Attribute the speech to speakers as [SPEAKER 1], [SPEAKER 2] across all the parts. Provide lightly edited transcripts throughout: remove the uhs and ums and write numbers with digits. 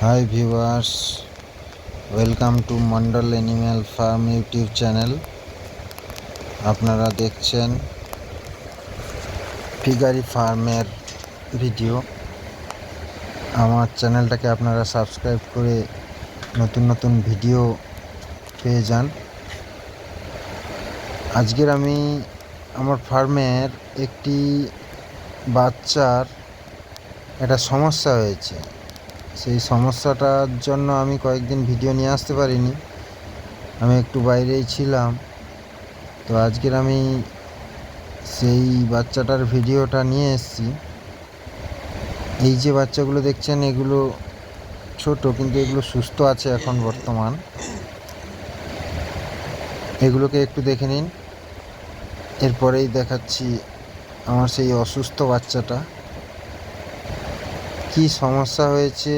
[SPEAKER 1] Hi viewers, welcome to Mondal animal farm YouTube channel. আপনারা দেখছেন piggery ফার্মের ভিডিও। আমার চ্যানেলটাকে আপনারা সাবস্ক্রাইব করে নতুন নতুন ভিডিও পেয়ে যান। আজকের আমি আমার ফার্মের একটি বাচ্চার একটা সমস্যা হয়েছে, সেই সমস্যাটার জন্য আমি কয়েকদিন ভিডিও নিয়ে আসতে পারিনি। আমি একটু বাইরেই ছিলাম, তো আজকের আমি সেই বাচ্চাটার ভিডিওটা নিয়ে এসেছি। এই যে বাচ্চাগুলো দেখছেন, এগুলো ছোট, কিন্তু এগুলো সুস্থ আছে এখন বর্তমান। এগুলোকে একটু দেখে নিন, এরপরেই দেখাচ্ছি আমার সেই অসুস্থ বাচ্চাটা। কি সমস্যা হয়েছে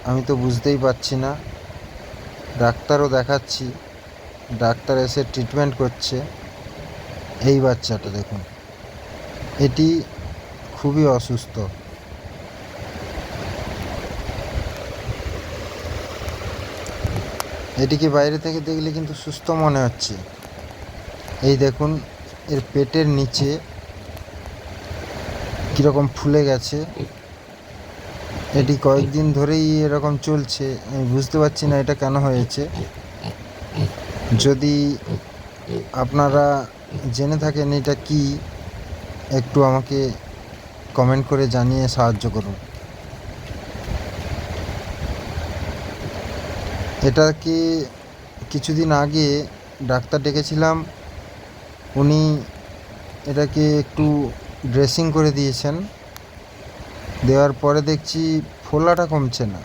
[SPEAKER 1] আমি তো বুঝতেই পারছি না। ডাক্তারও দেখাচ্ছি, ডাক্তার এসে ট্রিটমেন্ট করছে। এই বাচ্চাটা দেখুন, এটি খুবই অসুস্থ। এটিকে বাইরে থেকে দেখলে কিন্তু সুস্থ মনে হচ্ছে। এই দেখুন, এর পেটের নিচে কীরকম ফুলে গেছে। এটি কয়েকদিন ধরেই এরকম চলছে, আমি বুঝতে পারছি না এটা কেন হয়েছে। যদি আপনারা জেনে থাকেন এটা কি, একটু আমাকে কমেন্ট করে জানিয়ে সাহায্য করুন। এটাকে কিছুদিন আগে ডাক্তার ডেকেছিলাম, উনি এটাকে একটু ড্রেসিং করে দিয়েছেন। দেওয়ার পরে দেখছি ফোলাটা কমছে না,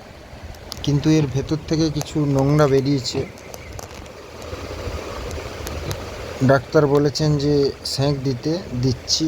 [SPEAKER 1] কিন্তু এর ভেতর থেকে কিছু নোংরা বেরিয়েছে। ডাক্তার বলেছেন যে সেঁক দিচ্ছি।